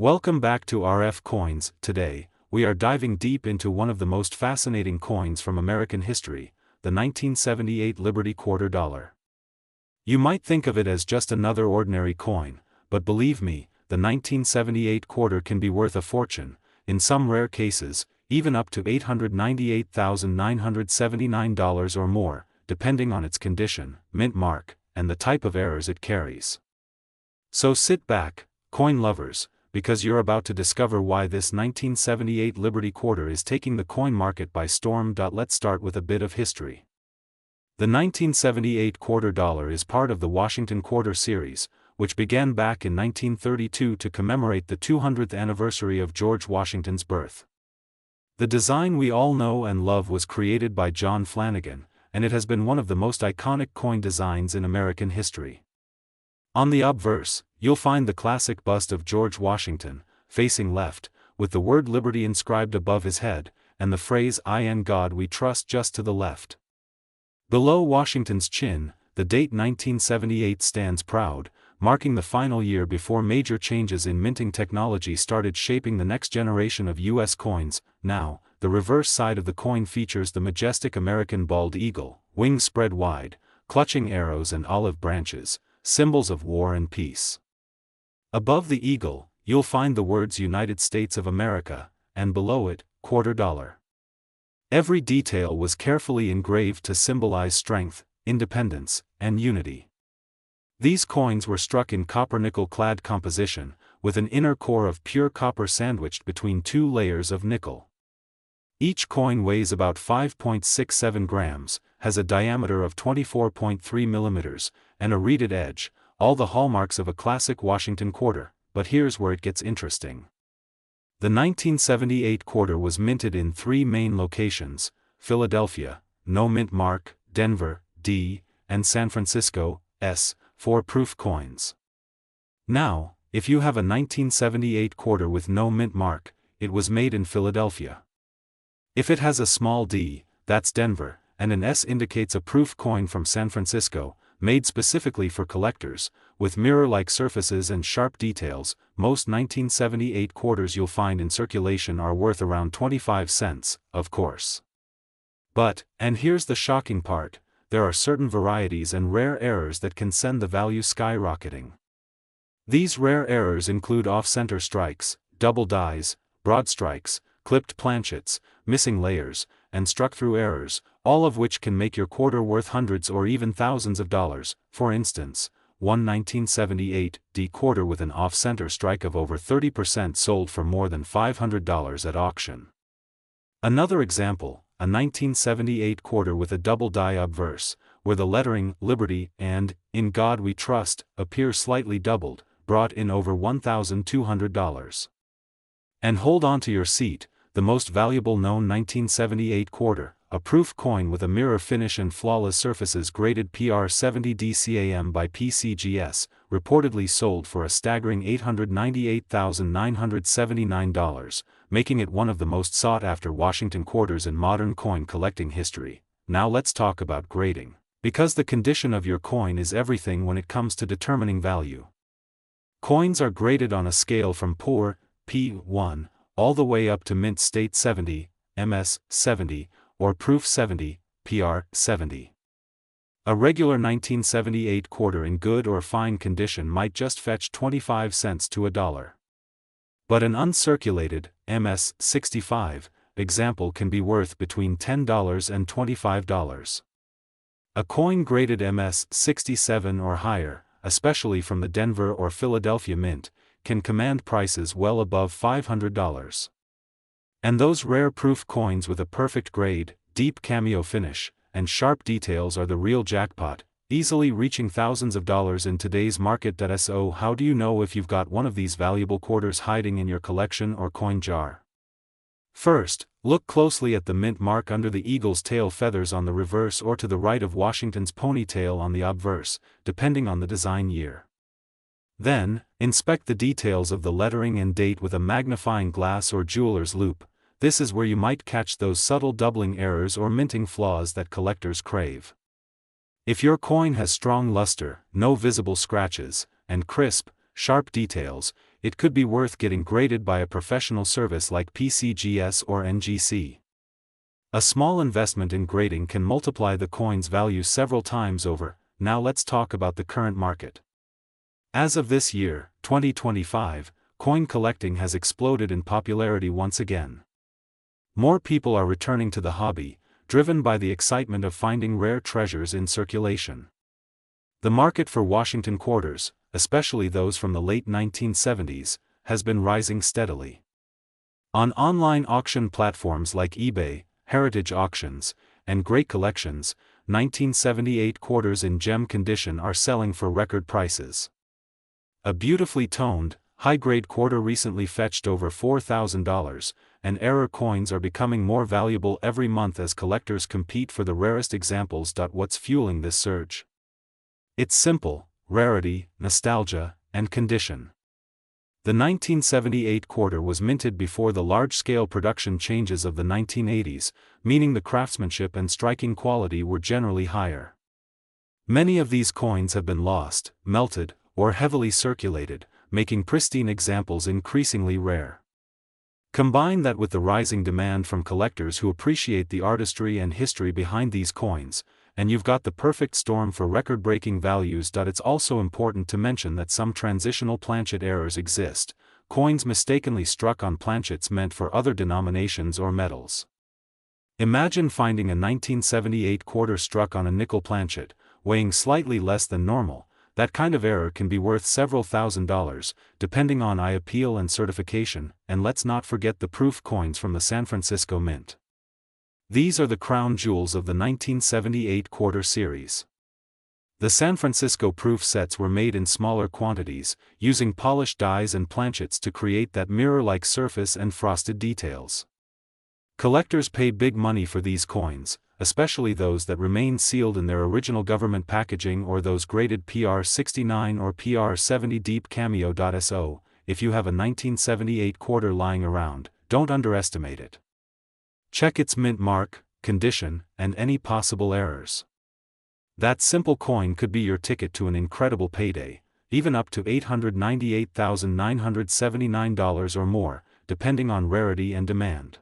Welcome back to RF Coins. Today, we are diving deep into one of the most fascinating coins from American history, the 1978 Liberty Quarter Dollar. You might think of it as just another ordinary coin, but believe me, the 1978 quarter can be worth a fortune, in some rare cases, even up to $898,979 or more, depending on its condition, mint mark, and the type of errors it carries. So sit back, coin lovers, because you're about to discover why this 1978 Liberty Quarter is taking the coin market by storm. Let's start with a bit of history. The 1978 quarter dollar is part of the Washington Quarter series, which began back in 1932 to commemorate the 200th anniversary of George Washington's birth. The design we all know and love was created by John Flanagan, and it has been one of the most iconic coin designs in American history. On the obverse, you'll find the classic bust of George Washington, facing left, with the word Liberty inscribed above his head, and the phrase "In God We Trust" just to the left. Below Washington's chin, the date 1978 stands proud, marking the final year before major changes in minting technology started shaping the next generation of U.S. coins. Now, the reverse side of the coin features the majestic American bald eagle, wings spread wide, clutching arrows and olive branches, symbols of war and peace. Above the eagle, you'll find the words United States of America, and below it, quarter dollar. Every detail was carefully engraved to symbolize strength, independence, and unity. These coins were struck in copper-nickel-clad composition, with an inner core of pure copper sandwiched between two layers of nickel. Each coin weighs about 5.67 grams, has a diameter of 24.3 millimeters, and a reeded edge, all the hallmarks of a classic Washington quarter. But here's where it gets interesting. The 1978 quarter was minted in three main locations: Philadelphia, no mint mark; Denver, D, and San Francisco, S, for proof coins. Now, if you have a 1978 quarter with no mint mark, it was made in Philadelphia. If it has a small d, that's Denver, and an S indicates a proof coin from San Francisco, made specifically for collectors, with mirror-like surfaces and sharp details. Most 1978 quarters you'll find in circulation are worth around 25 cents, of course. But, and here's the shocking part, there are certain varieties and rare errors that can send the value skyrocketing. These rare errors include off-center strikes, double dies, broad strikes, clipped planchets, missing layers, and struck-through errors, all of which can make your quarter worth hundreds or even thousands of dollars. For instance, one 1978 D quarter with an off-center strike of over 30% sold for more than $500 at auction. Another example, a 1978 quarter with a double die obverse, where the lettering Liberty and In God We Trust appear slightly doubled, brought in over $1,200. And hold on to your seat, the most valuable known 1978 quarter, a proof coin with a mirror finish and flawless surfaces, graded PR70 DCAM by PCGS, reportedly sold for a staggering $898,979, making it one of the most sought-after Washington quarters in modern coin collecting history. Now let's talk about grading, because the condition of your coin is everything when it comes to determining value. Coins are graded on a scale from poor, P1, all the way up to mint state 70, MS 70, or proof 70, PR 70. A regular 1978 quarter in good or fine condition might just fetch 25 cents to a dollar. But an uncirculated, MS 65, example can be worth between $10 and $25. A coin graded MS 67 or higher, especially from the Denver or Philadelphia mint, can command prices well above $500. And those rare proof coins with a perfect grade, deep cameo finish, and sharp details are the real jackpot, easily reaching thousands of dollars in today's market. So how do you know if you've got one of these valuable quarters hiding in your collection or coin jar? First, look closely at the mint mark under the eagle's tail feathers on the reverse or to the right of Washington's ponytail on the obverse, depending on the design year. Then, inspect the details of the lettering and date with a magnifying glass or jeweler's loupe. This is where you might catch those subtle doubling errors or minting flaws that collectors crave. If your coin has strong luster, no visible scratches, and crisp, sharp details, it could be worth getting graded by a professional service like PCGS or NGC. A small investment in grading can multiply the coin's value several times over. Now let's talk about the current market. As of this year, 2025, coin collecting has exploded in popularity once again. More people are returning to the hobby, driven by the excitement of finding rare treasures in circulation. The market for Washington quarters, especially those from the late 1970s, has been rising steadily. On online auction platforms like eBay, Heritage Auctions, and Great Collections, 1978 quarters in gem condition are selling for record prices. A beautifully toned, high-grade quarter recently fetched over $4,000, and error coins are becoming more valuable every month as collectors compete for the rarest examples. What's fueling this surge? It's simple: rarity, nostalgia, and condition. The 1978 quarter was minted before the large-scale production changes of the 1980s, meaning the craftsmanship and striking quality were generally higher. Many of these coins have been lost, melted, or heavily circulated, making pristine examples increasingly rare. Combine that with the rising demand from collectors who appreciate the artistry and history behind these coins, and you've got the perfect storm for record-breaking values. It's also important to mention that some transitional planchet errors exist, coins mistakenly struck on planchets meant for other denominations or metals. Imagine finding a 1978 quarter struck on a nickel planchet, weighing slightly less than normal. That kind of error can be worth several $1,000s, depending on appeal and certification. And let's not forget the proof coins from the San Francisco Mint. These are the crown jewels of the 1978 quarter series. The San Francisco proof sets were made in smaller quantities, using polished dies and planchets to create that mirror-like surface and frosted details. Collectors pay big money for these coins, especially those that remain sealed in their original government packaging or those graded PR69 or PR70 deep cameo.so. If you have a 1978 quarter lying around, don't underestimate it. Check its mint mark, condition, and any possible errors. That simple coin could be your ticket to an incredible payday, even up to $898,979 or more, depending on rarity and demand.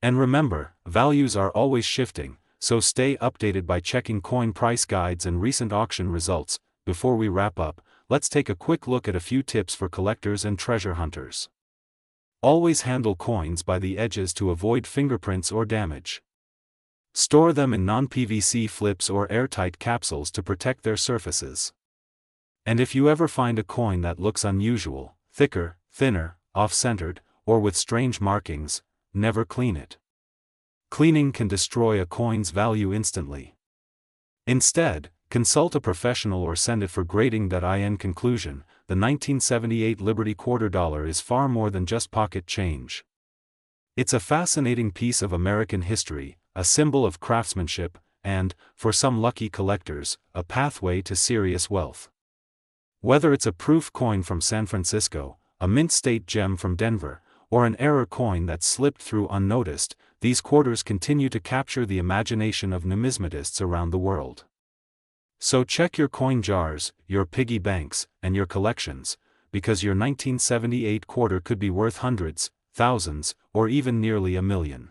And remember, values are always shifting, so stay updated by checking coin price guides and recent auction results. Before we wrap up, let's take a quick look at a few tips for collectors and treasure hunters. Always handle coins by the edges to avoid fingerprints or damage. Store them in non-PVC flips or airtight capsules to protect their surfaces. And if you ever find a coin that looks unusual, thicker, thinner, off-centered, or with strange markings, never clean it. Cleaning can destroy a coin's value instantly. Instead, consult a professional or send it for grading. In conclusion, the 1978 Liberty quarter dollar is far more than just pocket change. It's a fascinating piece of American history, a symbol of craftsmanship, and, for some lucky collectors, a pathway to serious wealth. Whether it's a proof coin from San Francisco, a mint state gem from Denver, or an error coin that slipped through unnoticed, these quarters continue to capture the imagination of numismatists around the world. So check your coin jars, your piggy banks, and your collections, because your 1978 quarter could be worth hundreds, thousands, or even nearly $1 million.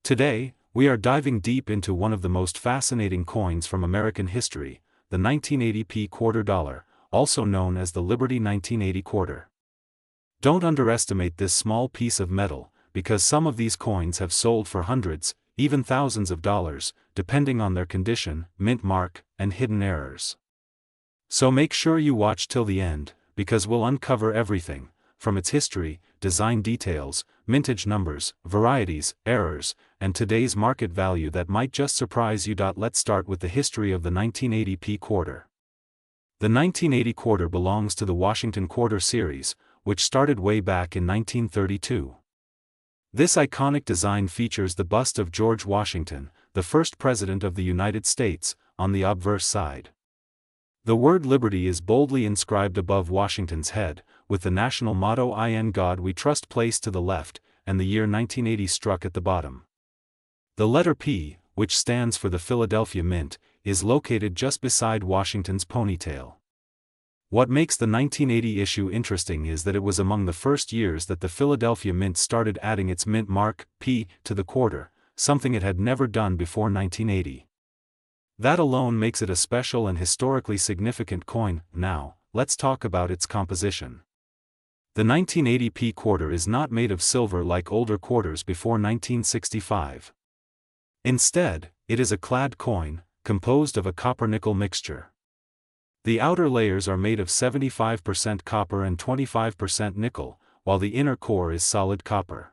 Today, we are diving deep into one of the most fascinating coins from American history, the 1980p quarter dollar, also known as the Liberty 1980 quarter. Don't underestimate this small piece of metal, because some of these coins have sold for hundreds, even thousands of dollars, depending on their condition, mint mark, and hidden errors. So make sure you watch till the end, because we'll uncover everything, from its history, design details, mintage numbers, varieties, errors, and today's market value that might just surprise you. Let's start with the history of the 1980p quarter. The 1980 quarter belongs to the Washington quarter series, which started way back in 1932. This iconic design features the bust of George Washington, the first President of the United States, on the obverse side. The word Liberty is boldly inscribed above Washington's head, with the national motto "In God We Trust" placed to the left, and the year 1980 struck at the bottom. The letter P, which stands for the Philadelphia Mint, is located just beside Washington's ponytail. What makes the 1980 issue interesting is that it was among the first years that the Philadelphia Mint started adding its mint mark, P, to the quarter, something it had never done before 1980. That alone makes it a special and historically significant coin. Now, let's talk about its composition. The 1980 P quarter is not made of silver like older quarters before 1965. Instead, it is a clad coin, composed of a copper-nickel mixture. The outer layers are made of 75% copper and 25% nickel, while the inner core is solid copper.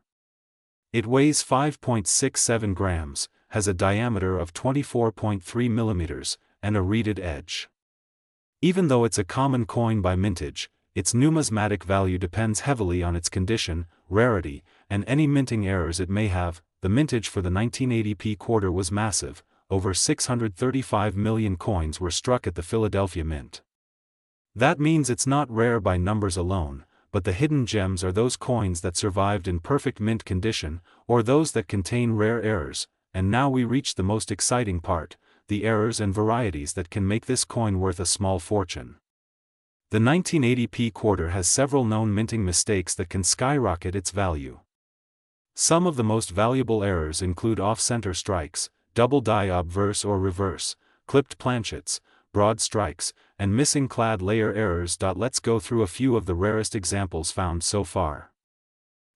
It weighs 5.67 grams, has a diameter of 24.3 millimeters, and a reeded edge. Even though it's a common coin by mintage, its numismatic value depends heavily on its condition, rarity, and any minting errors it may have. The mintage for the 1980 P quarter was massive. Over 635 million coins were struck at the Philadelphia Mint. That means it's not rare by numbers alone, but the hidden gems are those coins that survived in perfect mint condition, or those that contain rare errors. And now we reach the most exciting part, the errors and varieties that can make this coin worth a small fortune. The 1980 P quarter has several known minting mistakes that can skyrocket its value. Some of the most valuable errors include off-center strikes, double die obverse or reverse, clipped planchets, broad strikes, and missing clad layer errors. Let's go through a few of the rarest examples found so far.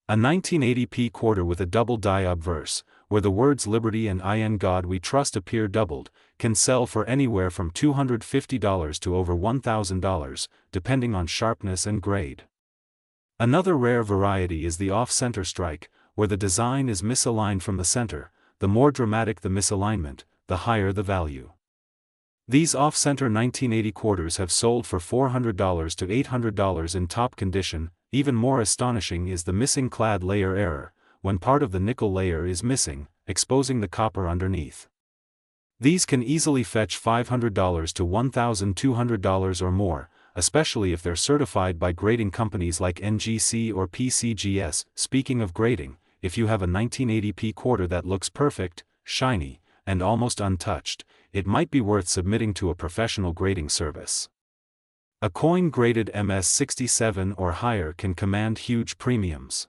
A 1980 P quarter with a double die obverse, where the words Liberty and In God We Trust appear doubled, can sell for anywhere from $250 to over $1,000, depending on sharpness and grade. Another rare variety is the off-center strike, where the design is misaligned from the center. The more dramatic the misalignment, the higher the value. These off-center 1980 quarters have sold for $400 to $800 in top condition. Even more astonishing is the missing clad layer error, when part of the nickel layer is missing, exposing the copper underneath. These can easily fetch $500 to $1,200 or more, especially if they're certified by grading companies like NGC or PCGS. Speaking of grading, if you have a 1980 P quarter that looks perfect, shiny, and almost untouched, it might be worth submitting to a professional grading service. A coin graded MS67 or higher can command huge premiums.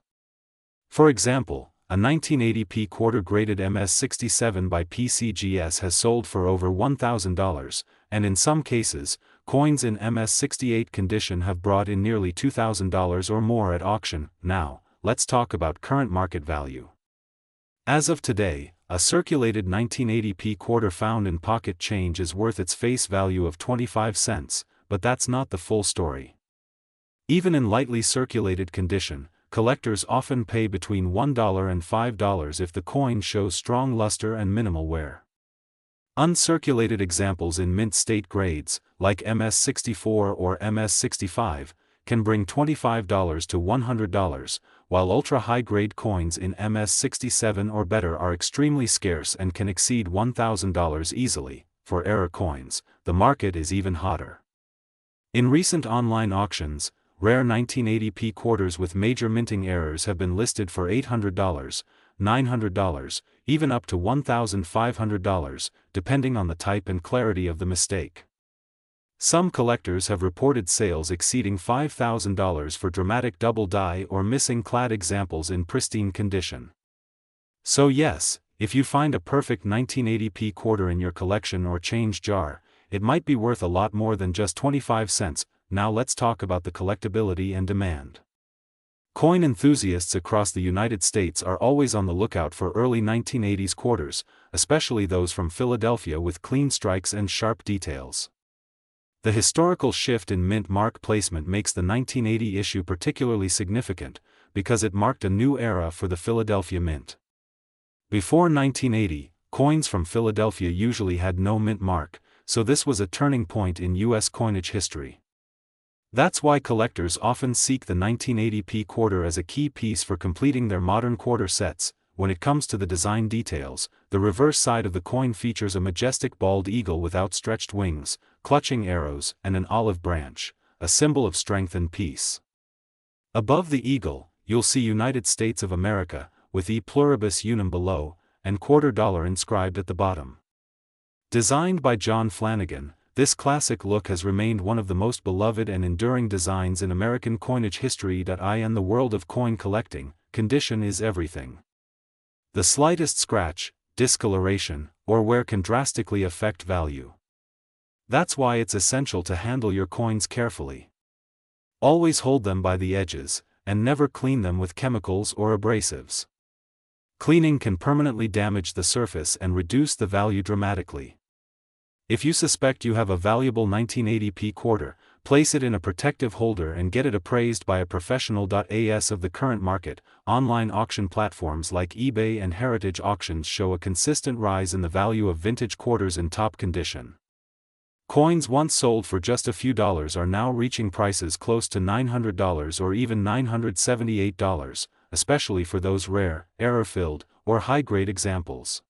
For example, a 1980 P quarter graded MS67 by PCGS has sold for over $1,000, and in some cases, coins in MS68 condition have brought in nearly $2,000 or more at auction. Now, let's talk about current market value. As of today, a circulated 1980 P quarter found in pocket change is worth its face value of 25 cents, but that's not the full story. Even in lightly circulated condition, collectors often pay between $1 and $5 if the coin shows strong luster and minimal wear. Uncirculated examples in mint state grades, like MS64 or MS65, can bring $25 to $100, while ultra-high-grade coins in MS67 or better are extremely scarce and can exceed $1,000 easily. For error coins, the market is even hotter. In recent online auctions, rare 1980 P quarters with major minting errors have been listed for $800, $900, even up to $1,500, depending on the type and clarity of the mistake. Some collectors have reported sales exceeding $5,000 for dramatic double die or missing clad examples in pristine condition. So yes, if you find a perfect 1980 P quarter in your collection or change jar, it might be worth a lot more than just 25 cents. Now let's talk about the collectability and demand. Coin enthusiasts across the United States are always on the lookout for early 1980s quarters, especially those from Philadelphia with clean strikes and sharp details. The historical shift in mint mark placement makes the 1980 issue particularly significant, because it marked a new era for the Philadelphia Mint. Before 1980, coins from Philadelphia usually had no mint mark, so this was a turning point in U.S. coinage history. That's why collectors often seek the 1980 P quarter as a key piece for completing their modern quarter sets. When it comes to the design details, the reverse side of the coin features a majestic bald eagle with outstretched wings, clutching arrows, and an olive branch, a symbol of strength and peace. Above the eagle, you'll see United States of America, with E pluribus unum below, and $quarter inscribed at the bottom. Designed by John Flanagan, this classic look has remained one of the most beloved and enduring designs in American coinage history. In the world of coin collecting, condition is everything. The slightest scratch, discoloration, or wear can drastically affect value. That's why it's essential to handle your coins carefully. Always hold them by the edges, and never clean them with chemicals or abrasives. Cleaning can permanently damage the surface and reduce the value dramatically. If you suspect you have a valuable 1980p quarter, place it in a protective holder and get it appraised by a professional. As of the current market, online auction platforms like eBay and Heritage Auctions show a consistent rise in the value of vintage quarters in top condition. Coins once sold for just a few dollars are now reaching prices close to $900 or even $978, especially for those rare, error-filled, or high-grade examples.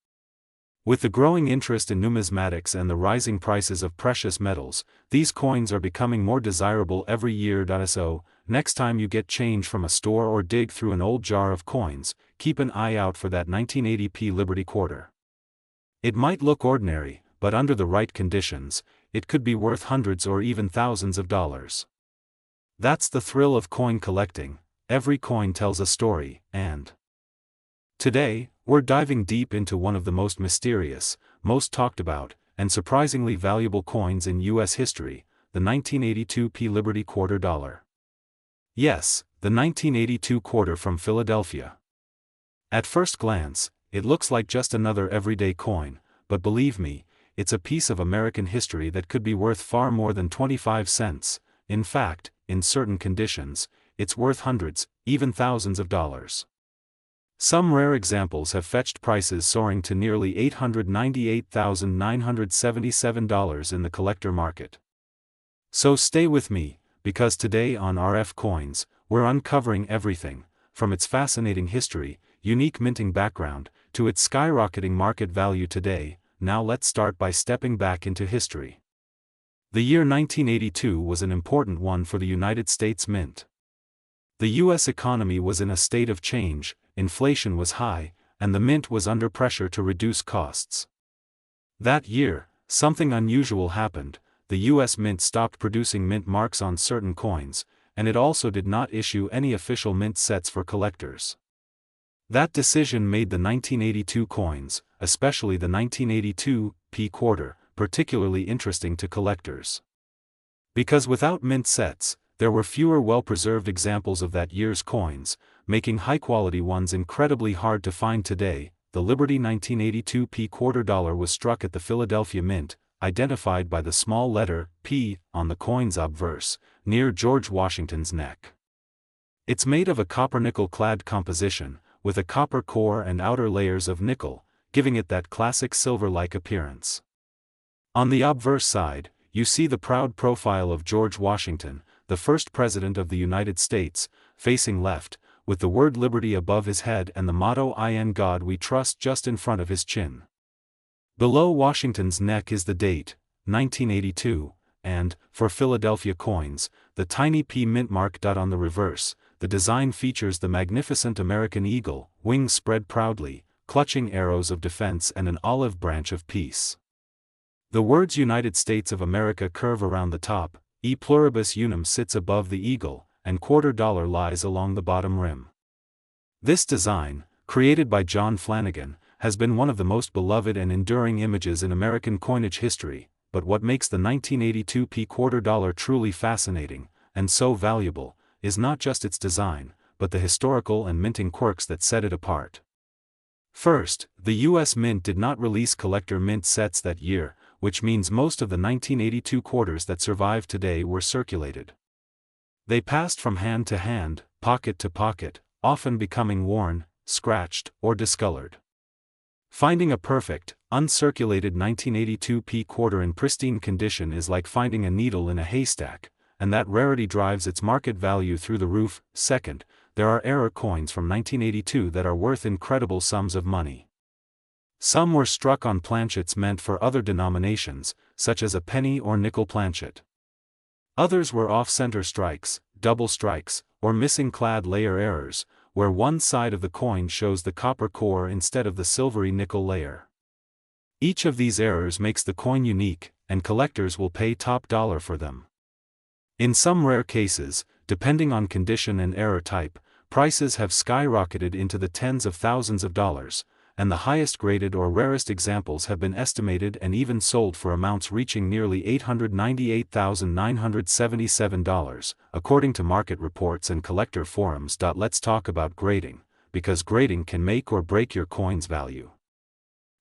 With the growing interest in numismatics and the rising prices of precious metals, these coins are becoming more desirable every year. So, next time you get change from a store or dig through an old jar of coins, keep an eye out for that 1980p Liberty quarter. It might look ordinary, but under the right conditions, it could be worth hundreds or even thousands of dollars. That's the thrill of coin collecting. Every coin tells a story, and today, we're diving deep into one of the most mysterious, most talked about, and surprisingly valuable coins in U.S. history, the 1982p Liberty quarter dollar. Yes, the 1982 quarter from Philadelphia. At first glance, it looks like just another everyday coin, but believe me, it's a piece of American history that could be worth far more than 25 cents. In fact, in certain conditions, it's worth hundreds, even thousands of dollars. Some rare examples have fetched prices soaring to nearly $898,977 in the collector market. So stay with me, because today on RF Coins, we're uncovering everything, from its fascinating history, unique minting background, to its skyrocketing market value today. Now let's start by stepping back into history. The year 1982 was an important one for the United States Mint. The U.S. economy was in a state of change, inflation was high, and the mint was under pressure to reduce costs. That year, something unusual happened. The U.S. Mint stopped producing mint marks on certain coins, and it also did not issue any official mint sets for collectors. That decision made the 1982 coins, especially the 1982p quarter, particularly interesting to collectors. Because without mint sets, there were fewer well-preserved examples of that year's coins, making high-quality ones incredibly hard to find today. The Liberty 1982p quarter dollar was struck at the Philadelphia Mint, identified by the small letter P on the coin's obverse, near George Washington's neck. It's made of a copper-nickel-clad composition, with a copper core and outer layers of nickel, giving it that classic silver-like appearance. On the obverse side, you see the proud profile of George Washington, the first President of the United States, facing left, with the word Liberty above his head and the motto "In God We Trust" just in front of his chin. Below Washington's neck is the date, 1982, and, for Philadelphia coins, the tiny P mint mark. On the reverse, the design features the magnificent American eagle, wings spread proudly, clutching arrows of defense and an olive branch of peace. The words United States of America curve around the top, E pluribus unum sits above the eagle, and quarter dollar lies along the bottom rim. This design, created by John Flanagan, has been one of the most beloved and enduring images in American coinage history. But what makes the 1982p quarter dollar truly fascinating, and so valuable, is not just its design, but the historical and minting quirks that set it apart. First, the U.S. Mint did not release collector mint sets that year, which means most of the 1982 quarters that survive today were circulated. They passed from hand to hand, pocket to pocket, often becoming worn, scratched, or discolored. Finding a perfect, uncirculated 1982p quarter in pristine condition is like finding a needle in a haystack, and that rarity drives its market value through the roof. Second, there are error coins from 1982 that are worth incredible sums of money. Some were struck on planchets meant for other denominations, such as a penny or nickel planchet. Others were off-center strikes, double strikes, or missing clad layer errors, where one side of the coin shows the copper core instead of the silvery nickel layer. Each of these errors makes the coin unique, and collectors will pay top dollar for them. In some rare cases, depending on condition and error type, prices have skyrocketed into the tens of thousands of dollars, and the highest graded or rarest examples have been estimated and even sold for amounts reaching nearly $898,977, according to market reports and collector forums. Let's talk about grading, because grading can make or break your coin's value.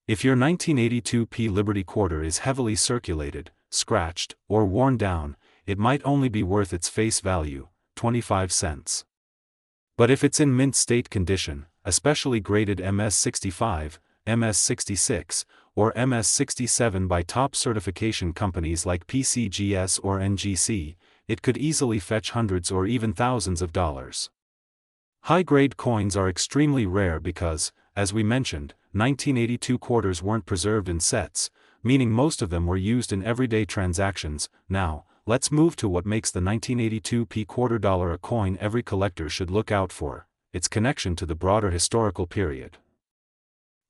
If your 1982p Liberty quarter is heavily circulated, scratched, or worn down, it might only be worth its face value, 25 cents. But if it's in mint state condition, especially graded MS65, MS66, or MS67 by top certification companies like PCGS or NGC, it could easily fetch hundreds or even thousands of dollars. High-grade coins are extremely rare because, as we mentioned, 1982 quarters weren't preserved in sets, meaning most of them were used in everyday transactions. Now, let's move to what makes the 1982p quarter dollar a coin every collector should look out for: its connection to the broader historical period.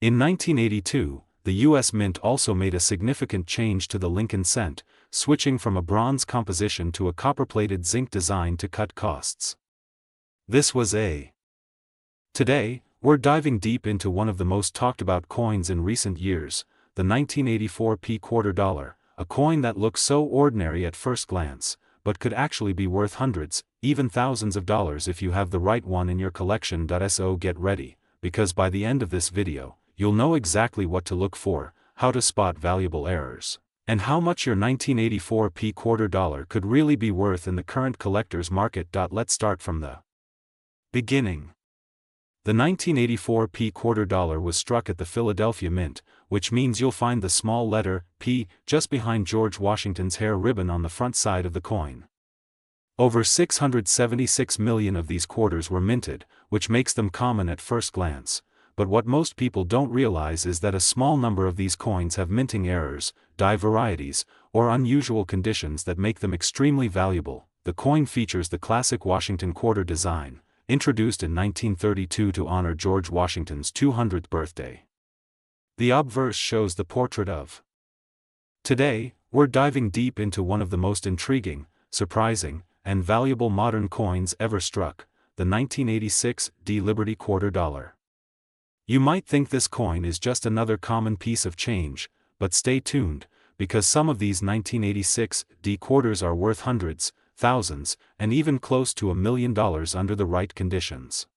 In 1982, the U.S. Mint also made a significant change to the Lincoln cent, switching from a bronze composition to a copper-plated zinc design to cut costs. This was a. Today, we're diving deep into one of the most talked about coins in recent years, the 1984p quarter dollar, a coin that looks so ordinary at first glance, but could actually be worth hundreds, even thousands of dollars if you have the right one in your collection. So get ready, because by the end of this video, you'll know exactly what to look for, how to spot valuable errors, and how much your 1984p quarter dollar could really be worth in the current collector's market. Let's start from the beginning. The 1984p quarter dollar was struck at the Philadelphia Mint, which means you'll find the small letter P just behind George Washington's hair ribbon on the front side of the coin. Over 676 million of these quarters were minted, which makes them common at first glance, but what most people don't realize is that a small number of these coins have minting errors, die varieties, or unusual conditions that make them extremely valuable. The coin features the classic Washington quarter design, introduced in 1932 to honor George Washington's 200th birthday. The obverse shows the portrait of. Today, we're diving deep into one of the most intriguing, surprising, and valuable modern coins ever struck, the 1986 D Liberty quarter dollar. You might think this coin is just another common piece of change, but stay tuned, because some of these 1986 D quarters are worth hundreds, thousands, and even close to $1 million under the right conditions.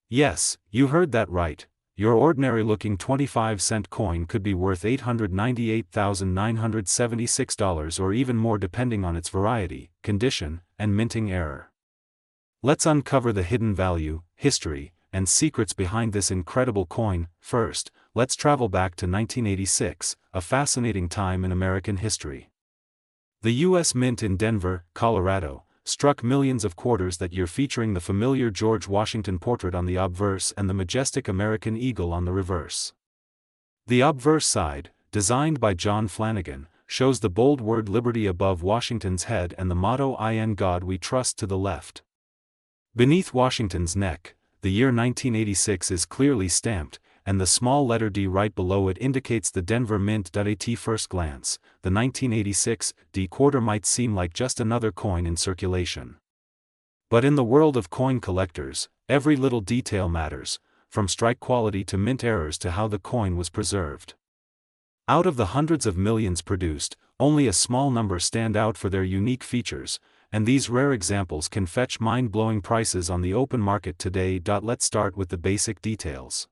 Yes, you heard that right. Your ordinary-looking 25-cent coin could be worth $898,976 or even more depending on its variety, condition, and minting error. Let's uncover the hidden value, history, and secrets behind this incredible coin. First, let's travel back to 1986, a fascinating time in American history. The U.S. Mint in Denver, Colorado, struck millions of quarters that year, featuring the familiar George Washington portrait on the obverse and the majestic American eagle on the reverse. The obverse side, designed by John Flanagan, shows the bold word Liberty above Washington's head and the motto "In God We Trust" to the left. Beneath Washington's neck, the year 1986 is clearly stamped, and the small letter D right below it indicates the Denver Mint. At first glance, the 1986 D quarter might seem like just another coin in circulation. But in the world of coin collectors, every little detail matters, from strike quality to mint errors to how the coin was preserved. Out of the hundreds of millions produced, only a small number stand out for their unique features, and these rare examples can fetch mind-blowing prices on the open market today. Let's start with the basic details.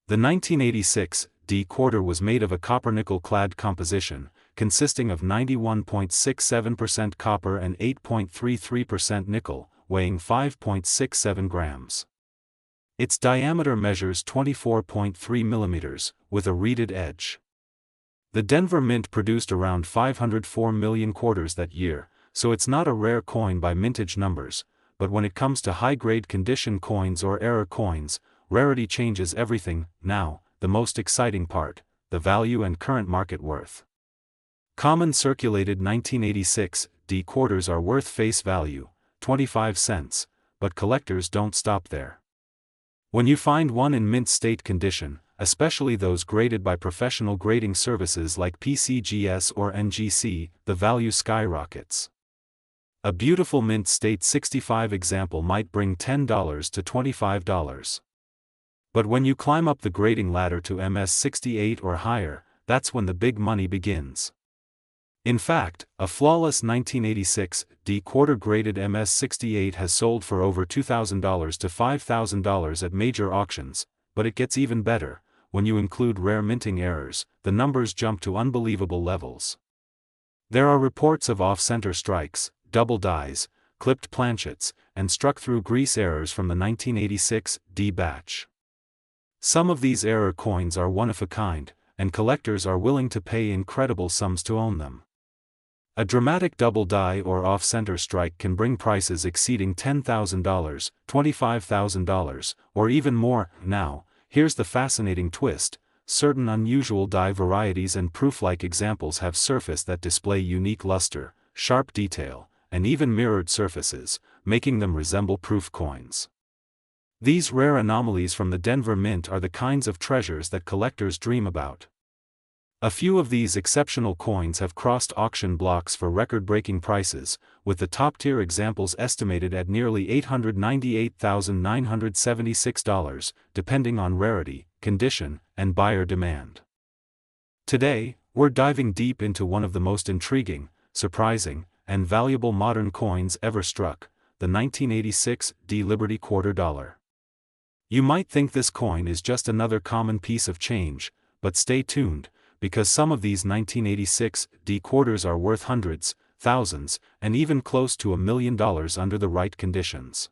The 1986 D quarter was made of a copper-nickel clad composition, consisting of 91.67% copper and 8.33% nickel, weighing 5.67 grams. Its diameter measures 24.3 millimeters, with a reeded edge. The Denver Mint produced around 504 million quarters that year, so it's not a rare coin by mintage numbers, but when it comes to high-grade condition coins or error coins, rarity changes everything. Now, the most exciting part, the value and current market worth. Common circulated 1986 D quarters are worth face value, 25 cents, but collectors don't stop there. When you find one in mint state condition, especially those graded by professional grading services like PCGS or NGC, the value skyrockets. A beautiful mint state 65 example might bring $10 to $25. But when you climb up the grading ladder to MS68 or higher, that's when the big money begins. In fact, a flawless 1986 D-quarter graded MS68 has sold for over $2,000 to $5,000 at major auctions, but it gets even better. When you include rare minting errors, the numbers jump to unbelievable levels. There are reports of off-center strikes, double dies, clipped planchets, and struck-through grease errors from the 1986 D batch. Some of these error coins are one-of-a-kind, and collectors are willing to pay incredible sums to own them. A dramatic double die or off-center strike can bring prices exceeding $10,000, $25,000, or even more. Now, here's the fascinating twist: certain unusual die varieties and proof-like examples have surfaced that display unique luster, sharp detail, and even mirrored surfaces, making them resemble proof coins. These rare anomalies from the Denver Mint are the kinds of treasures that collectors dream about. A few of these exceptional coins have crossed auction blocks for record-breaking prices, with the top-tier examples estimated at nearly $898,976, depending on rarity, condition, and buyer demand. Today, we're diving deep into one of the most intriguing, surprising, and valuable modern coins ever struck, the 1986 D Liberty Quarter Dollar. You might think this coin is just another common piece of change, but stay tuned, because some of these 1986 D quarters are worth hundreds, thousands, and even close to $1 million under the right conditions.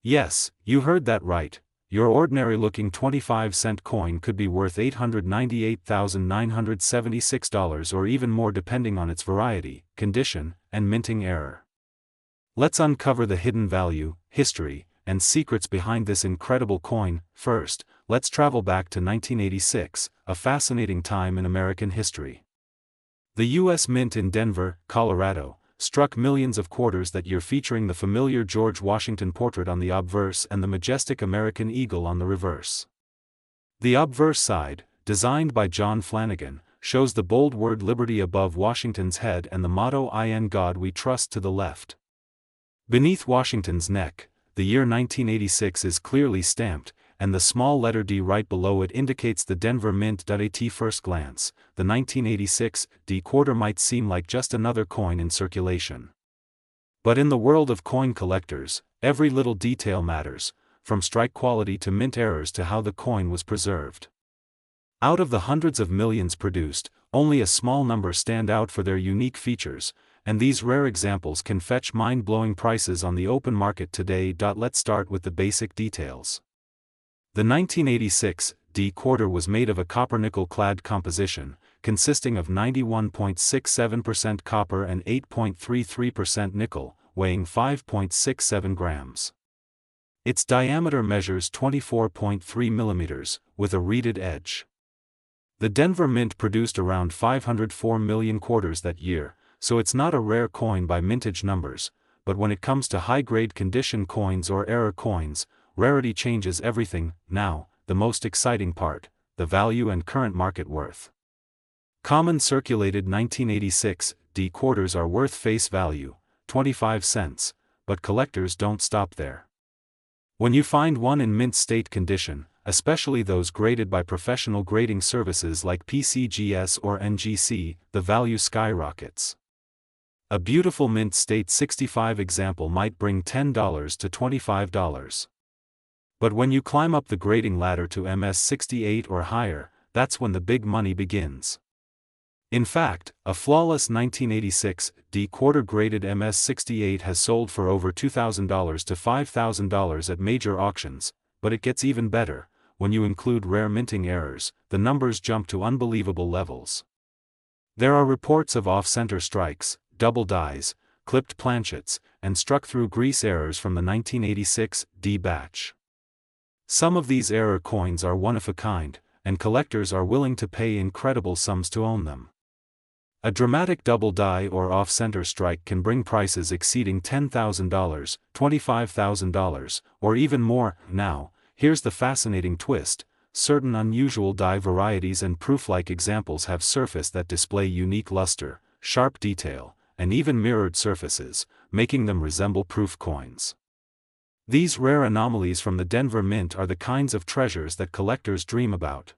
Yes, you heard that right. Your ordinary-looking 25-cent coin could be worth $898,976 or even more depending on its variety, condition, and minting error. Let's uncover the hidden value, history, and secrets behind this incredible coin. First, let's travel back to 1986, a fascinating time in American history. The U.S. Mint in Denver, Colorado, struck millions of quarters that year, featuring the familiar George Washington portrait on the obverse and the majestic American eagle on the reverse. The obverse side, designed by John Flanagan, shows the bold word Liberty above Washington's head and the motto "In God We Trust" to the left. Beneath Washington's neck, the year 1986 is clearly stamped, and the small letter D right below it indicates the Denver Mint. At first glance, the 1986 D quarter might seem like just another coin in circulation. But in the world of coin collectors, every little detail matters, from strike quality to mint errors to how the coin was preserved. Out of the hundreds of millions produced, only a small number stand out for their unique features, and these rare examples can fetch mind-blowing prices on the open market today. Let's start with the basic details. The 1986 D quarter was made of a copper-nickel clad composition, consisting of 91.67% copper and 8.33% nickel, weighing 5.67 grams. Its diameter measures 24.3 millimeters, with a reeded edge. The Denver Mint produced around 504 million quarters that year, so it's not a rare coin by mintage numbers, but when it comes to high-grade condition coins or error coins, rarity changes everything. Now, the most exciting part: the value and current market worth. Common circulated 1986 D quarters are worth face value, 25 cents, but collectors don't stop there. When you find one in mint state condition, especially those graded by professional grading services like PCGS or NGC, the value skyrockets. A beautiful mint state 65 example might bring $10 to $25. But when you climb up the grading ladder to MS68 or higher, that's when the big money begins. In fact, a flawless 1986 D quarter graded MS68 has sold for over $2,000 to $5,000 at major auctions, but it gets even better. When you include rare minting errors, the numbers jump to unbelievable levels. There are reports of off-center strikes, double dies, clipped planchets, and struck-through grease errors from the 1986 D batch. Some of these error coins are one-of-a-kind, and collectors are willing to pay incredible sums to own them. A dramatic double die or off-center strike can bring prices exceeding $10,000, $25,000, or even more. Now, here's the fascinating twist: certain unusual die varieties and proof-like examples have surfaced that display unique luster, sharp detail, and even mirrored surfaces, making them resemble proof coins. These rare anomalies from the Denver Mint are the kinds of treasures that collectors dream about.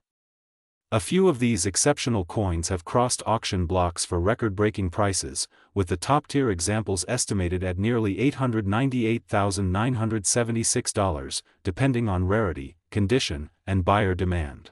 A few of these exceptional coins have crossed auction blocks for record-breaking prices, with the top-tier examples estimated at nearly $898,976, depending on rarity, condition, and buyer demand.